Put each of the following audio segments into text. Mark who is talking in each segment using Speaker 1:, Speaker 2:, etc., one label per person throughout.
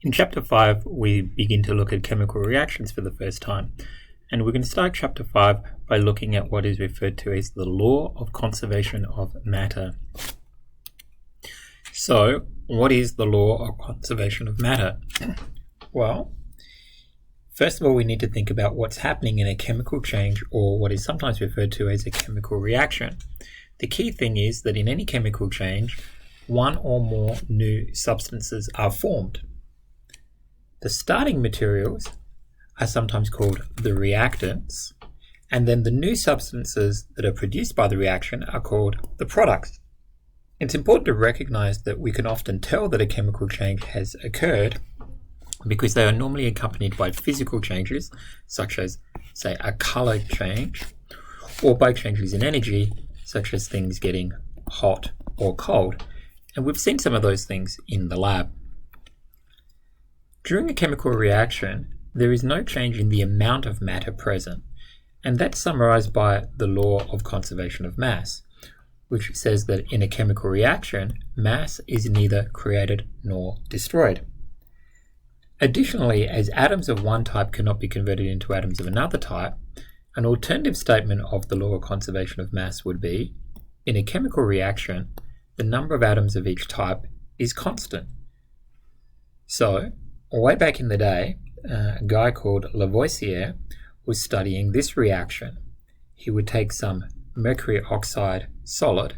Speaker 1: In Chapter 5, we begin to look at chemical reactions for the first time, and we're going to start Chapter 5 by looking at what is referred to as the law of conservation of matter. So, what is the law of conservation of matter? Well, first of all, we need to think about what's happening in a chemical change, or what is sometimes referred to as a chemical reaction. The key thing is that in any chemical change, one or more new substances are formed. The starting materials are sometimes called the reactants, and then the new substances that are produced by the reaction are called the products. It's important to recognize that we can often tell that a chemical change has occurred because they are normally accompanied by physical changes, such as, say, a color change, or by changes in energy, such as things getting hot or cold. And we've seen some of those things in the lab. During a chemical reaction, there is no change in the amount of matter present, and that's summarized by the law of conservation of mass, which says that in a chemical reaction, mass is neither created nor destroyed. Additionally, as atoms of one type cannot be converted into atoms of another type, an alternative statement of the law of conservation of mass would be, in a chemical reaction, the number of atoms of each type is constant. So, way back in the day, a guy called Lavoisier was studying this reaction. He would take some mercury oxide solid,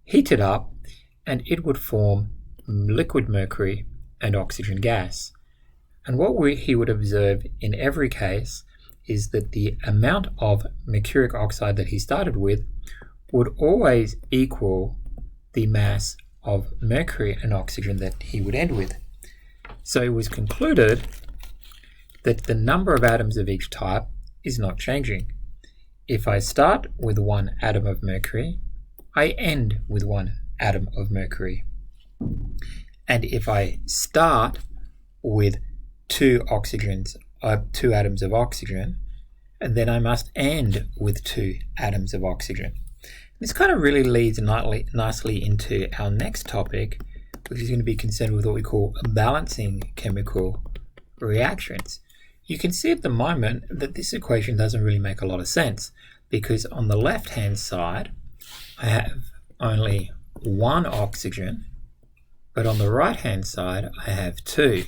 Speaker 1: heat it up, and it would form liquid mercury and oxygen gas. And what he would observe in every case is that the amount of mercuric oxide that he started with would always equal the mass of mercury and oxygen that he would end with. So it was concluded that the number of atoms of each type is not changing. If I start with one atom of mercury, I end with one atom of mercury. And if I start with two atoms of oxygen, and then I must end with two atoms of oxygen. This kind of really leads nicely into our next topic, which is going to be concerned with what we call balancing chemical reactions. You can see at the moment that this equation doesn't really make a lot of sense, because on the left-hand side, I have only one oxygen, but on the right-hand side, I have two.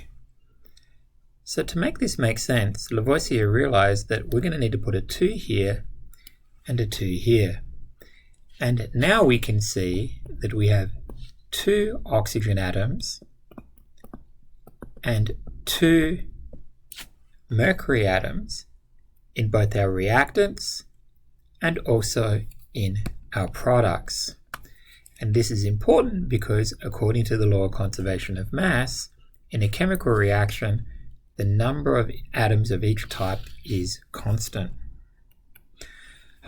Speaker 1: So to make this make sense, Lavoisier realized that we're going to need to put a 2 here and a 2 here. And now we can see that we have 2 oxygen atoms and 2 mercury atoms in both our reactants and also in our products. And this is important because, according to the law of conservation of mass, in a chemical reaction, the number of atoms of each type is constant.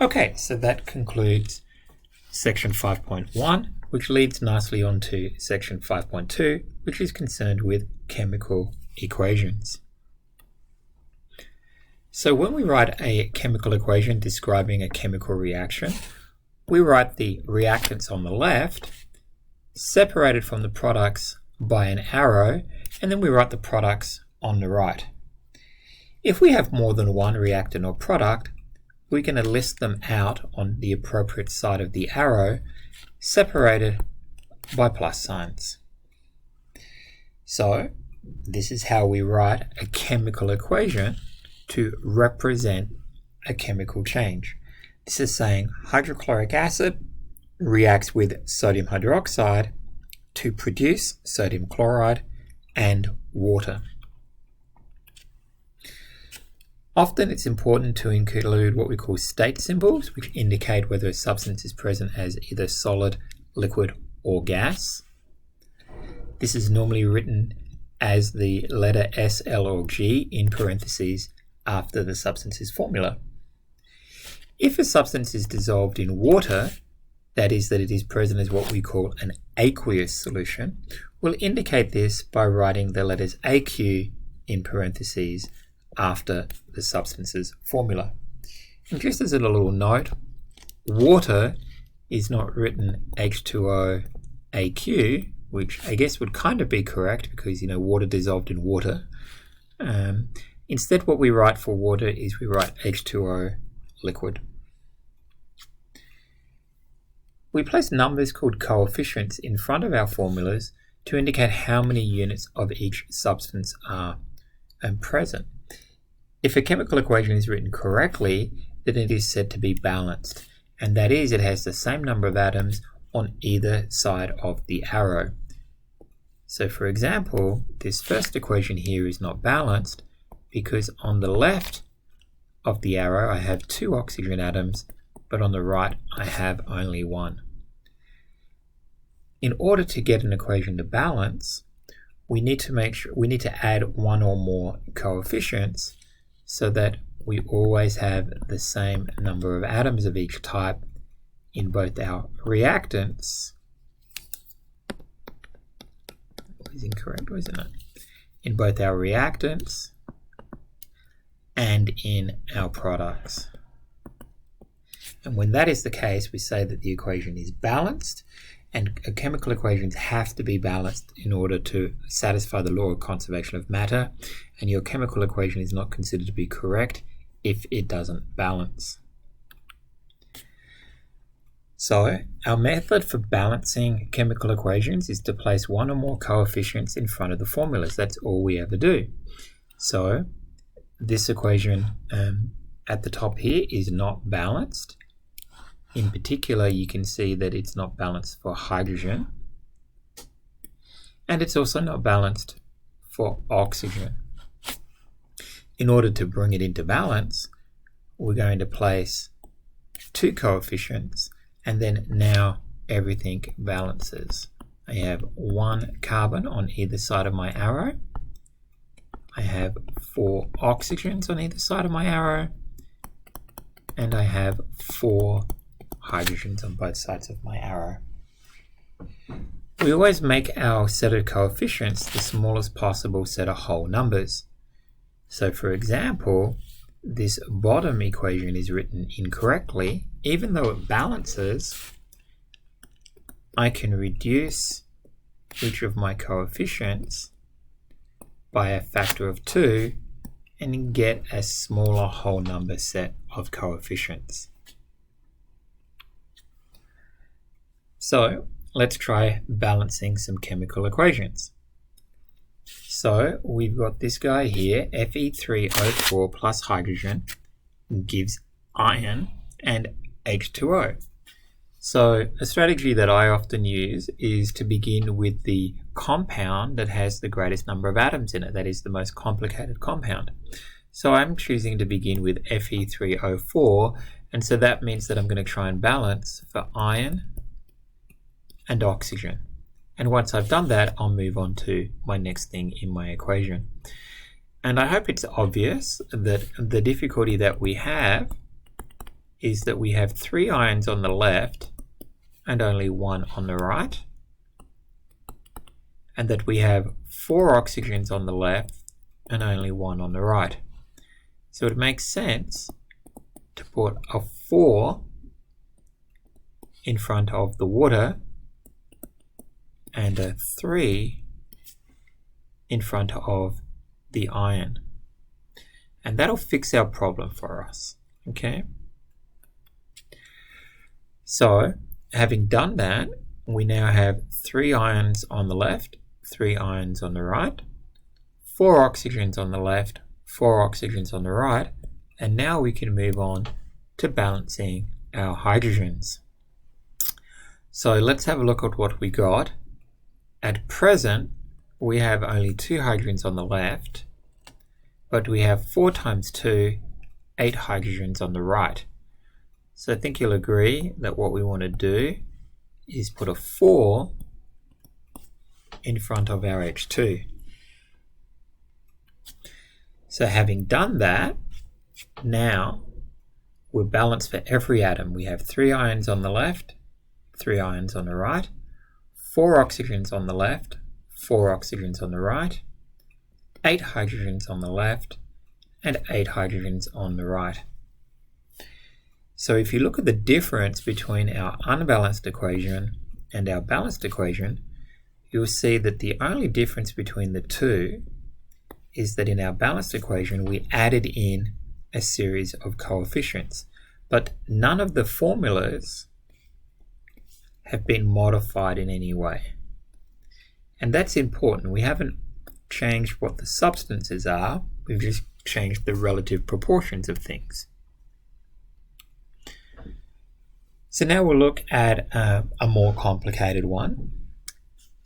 Speaker 1: Okay, so that concludes section 5.1, which leads nicely on to section 5.2, which is concerned with chemical equations. So when we write a chemical equation describing a chemical reaction, we write the reactants on the left, separated from the products by an arrow, and then we write the products on the right. If we have more than one reactant or product, we're going to list them out on the appropriate side of the arrow, separated by plus signs. So this is how we write a chemical equation to represent a chemical change. This is saying hydrochloric acid reacts with sodium hydroxide to produce sodium chloride and water. Often it's important to include what we call state symbols, which indicate whether a substance is present as either solid, liquid, or gas. This is normally written as the letter S, L, or G in parentheses after the substance's formula. If a substance is dissolved in water, that is, that it is present as what we call an aqueous solution, we'll indicate this by writing the letters AQ in parentheses after the substance's formula. And just as a little note, water is not written H2O AQ, which I guess would kind of be correct because, water dissolved in water. Instead, what we write for water is we write H2O liquid. We place numbers called coefficients in front of our formulas to indicate how many units of each substance are present. If a chemical equation is written correctly, then it is said to be balanced, and that is, it has the same number of atoms on either side of the arrow. So for example, this first equation here is not balanced because on the left of the arrow I have 2 oxygen atoms, but on the right I have only 1. In order to get an equation to balance, we need to add 1 or more coefficients so that we always have the same number of atoms of each type in both our reactants. Is incorrect, wasn't it? In both our reactants and in our products. And when that is the case, we say that the equation is balanced, and chemical equations have to be balanced in order to satisfy the law of conservation of matter, and your chemical equation is not considered to be correct if it doesn't balance. So, our method for balancing chemical equations is to place 1 or more coefficients in front of the formulas. That's all we ever do. So, this equation at the top here is not balanced. In particular, you can see that it's not balanced for hydrogen, and it's also not balanced for oxygen. In order to bring it into balance, we're going to place 2 coefficients, and then now everything balances. I have 1 carbon on either side of my arrow. I have 4 oxygens on either side of my arrow, and I have 4 hydrogens on both sides of my arrow. We always make our set of coefficients the smallest possible set of whole numbers. So for example, this bottom equation is written incorrectly. Even though it balances, I can reduce each of my coefficients by a factor of 2 and get a smaller whole number set of coefficients. So let's try balancing some chemical equations. So we've got this guy here, Fe3O4 plus hydrogen gives iron and H2O. So a strategy that I often use is to begin with the compound that has the greatest number of atoms in it, that is the most complicated compound. So I'm choosing to begin with Fe3O4, and so that means that I'm going to try and balance for iron and oxygen. And once I've done that, I'll move on to my next thing in my equation. And I hope it's obvious that the difficulty that we have is that we have 3 ions on the left and only 1 on the right, and that we have 4 oxygens on the left and only 1 on the right. So it makes sense to put a 4 in front of the water and a 3 in front of the iron. And that'll fix our problem for us, okay? So, having done that, we now have 3 ions on the left, 3 ions on the right, 4 oxygens on the left, 4 oxygens on the right, and now we can move on to balancing our hydrogens. So let's have a look at what we got. At present, we have only 2 hydrogens on the left, but we have 4 times 2, 8 hydrogens on the right. So I think you'll agree that what we want to do is put a 4 in front of our H2. So having done that, now we're balanced for every atom. We have 3 ions on the left, 3 ions on the right, 4 oxygens on the left, 4 oxygens on the right, 8 hydrogens on the left, and 8 hydrogens on the right. So if you look at the difference between our unbalanced equation and our balanced equation, you'll see that the only difference between the two is that in our balanced equation we added in a series of coefficients, but none of the formulas have been modified in any way. And that's important. We haven't changed what the substances are, we've just changed the relative proportions of things. So now we'll look at a more complicated one.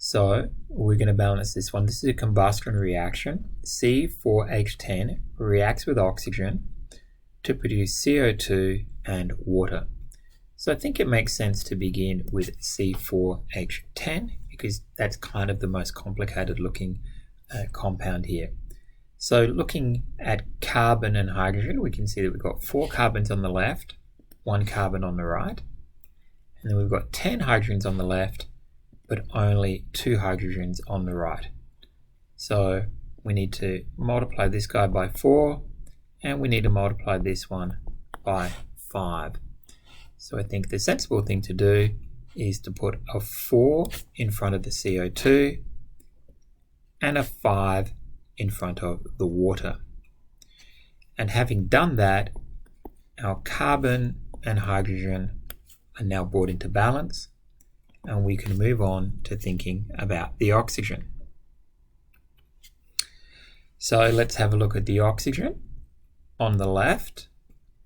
Speaker 1: So we're going to balance this one. This is a combustion reaction. C4H10 reacts with oxygen to produce CO2 and water. So I think it makes sense to begin with C4H10 because that's kind of the most complicated looking compound here. So looking at carbon and hydrogen, we can see that we've got 4 carbons on the left, 1 carbon on the right, and then we've got 10 hydrogens on the left, but only 2 hydrogens on the right. So we need to multiply this guy by 4, and we need to multiply this one by 5. So I think the sensible thing to do is to put a 4 in front of the CO2 and a 5 in front of the water. And having done that, our carbon and hydrogen are now brought into balance, and we can move on to thinking about the oxygen. So let's have a look at the oxygen. On the left,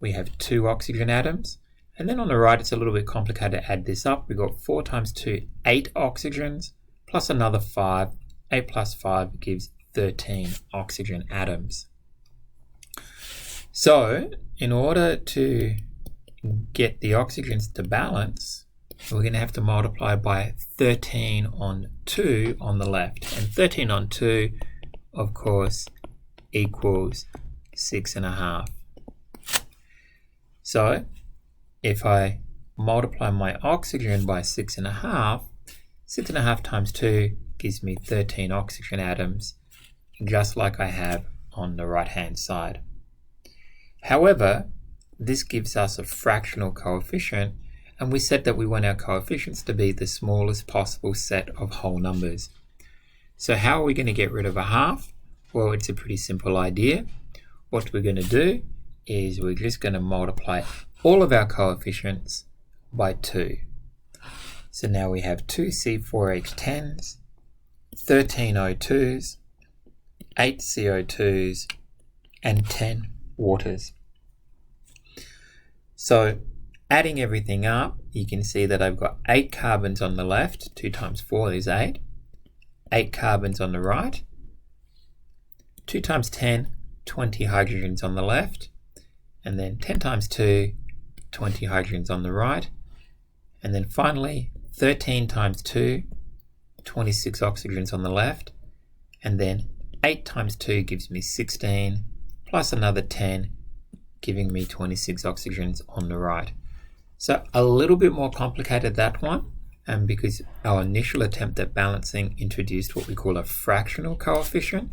Speaker 1: we have 2 oxygen atoms, and then on the right, it's a little bit complicated to add this up. We've got 4 times 2, 8 oxygens, plus another 5. 8 plus 5 gives 13 oxygen atoms. So in order to get the oxygens to balance, we're going to have to multiply by 13 on 2 on the left. And 13 on 2, of course, equals 6.5. So if I multiply my oxygen by 6.5, 6.5 times 2 gives me 13 oxygen atoms, just like I have on the right-hand side. However, this gives us a fractional coefficient, and we said that we want our coefficients to be the smallest possible set of whole numbers. So how are we going to get rid of a half? Well, it's a pretty simple idea. What we're going to do is we're just going to multiply all of our coefficients by 2. So now we have 2 C4H10s, 13 O2s, 8 CO2s, and 10 waters. So adding everything up, you can see that I've got 8 carbons on the left, 2 times 4 is 8, 8 carbons on the right, 2 times 10, 20 hydrogens on the left, and then 10 times 2, 20 hydrogens on the right, and then finally 13 times 2, 26 oxygens on the left, and then 8 times 2 gives me 16, plus another 10, giving me 26 oxygens on the right. So a little bit more complicated, that one, and because our initial attempt at balancing introduced what we call a fractional coefficient,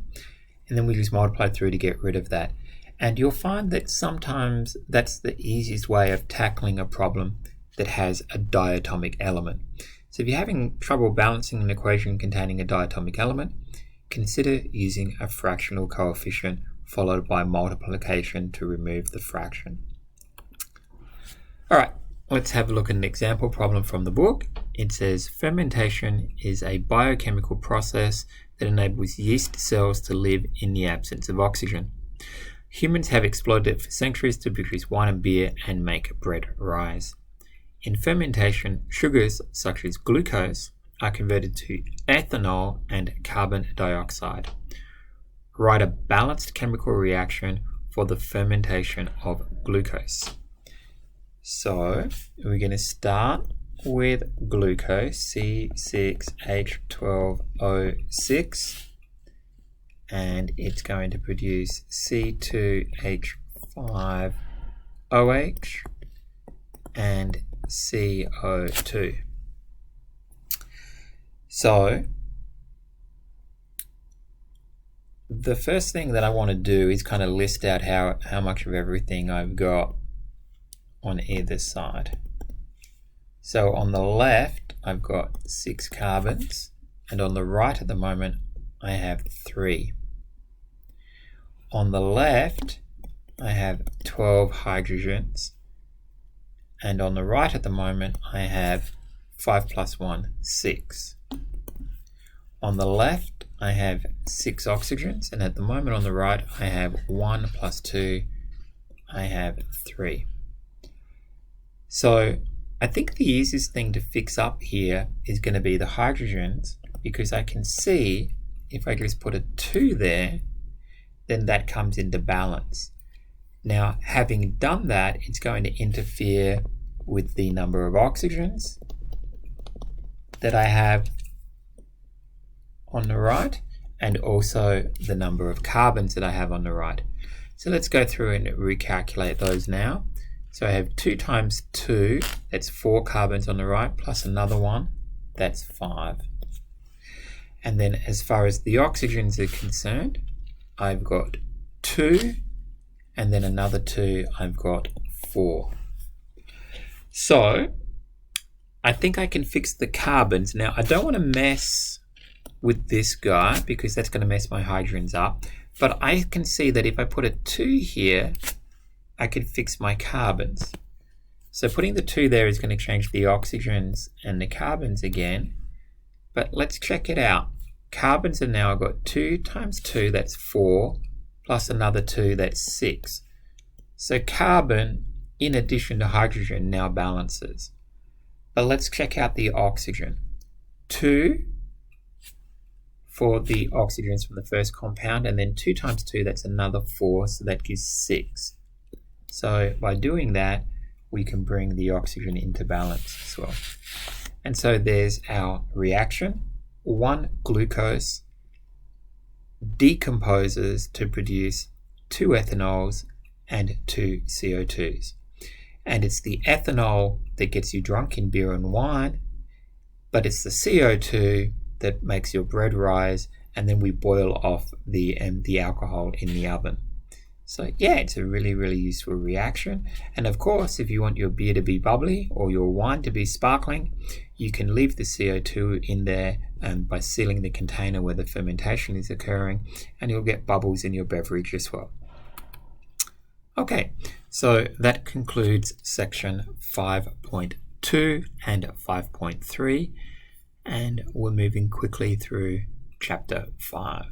Speaker 1: and then we just multiplied through to get rid of that. And you'll find that sometimes that's the easiest way of tackling a problem that has a diatomic element. So if you're having trouble balancing an equation containing a diatomic element, consider using a fractional coefficient followed by multiplication to remove the fraction. All right, let's have a look at an example problem from the book. It says fermentation is a biochemical process that enables yeast cells to live in the absence of oxygen. Humans have exploited it for centuries to produce wine and beer and make bread rise. In fermentation, sugars such as glucose are converted to ethanol and carbon dioxide. Write a balanced chemical reaction for the fermentation of glucose. So we're going to start with glucose, C6H12O6, and it's going to produce C2H5OH and CO2. So the first thing that I want to do is kind of list out how much of everything I've got on either side. So on the left, I've got 6 carbons and on the right at the moment I have 3. On the left I have 12 hydrogens, and on the right at the moment I have 5 plus 1, 6. On the left I have 6 oxygens, and at the moment on the right I have 1 plus 2, I have 3. So I think the easiest thing to fix up here is going to be the hydrogens, because I can see if I just put a 2 there, then that comes into balance. Now, having done that, it's going to interfere with the number of oxygens that I have on the right, and also the number of carbons that I have on the right. So let's go through and recalculate those now. So I have 2 times 2, that's 4 carbons on the right, plus another one, that's 5. And then as far as the oxygens are concerned, I've got 2, and then another 2, I've got 4. So I think I can fix the carbons. Now I don't want to mess with this guy because that's going to mess my hydrogens up, but I can see that if I put a 2 here, I could fix my carbons. So putting the 2 there is going to change the oxygens and the carbons again. But let's check it out. Carbons are now, I've got 2 times 2, that's 4, plus another 2, that's 6. So carbon, in addition to hydrogen, now balances. But let's check out the oxygen. 2 for the oxygens from the first compound, and then 2 times 2, that's another 4, so that gives 6. So by doing that, we can bring the oxygen into balance as well. And so there's our reaction. 1 glucose decomposes to produce 2 ethanols and 2 CO2s. And it's the ethanol that gets you drunk in beer and wine, but it's the CO2 that makes your bread rise, and then we boil off the alcohol in the oven. So yeah, it's a really, really useful reaction. And of course, if you want your beer to be bubbly or your wine to be sparkling, you can leave the CO2 in there by sealing the container where the fermentation is occurring, and you'll get bubbles in your beverage as well. Okay, so that concludes section 5.2 and 5.3, and we're moving quickly through chapter 5.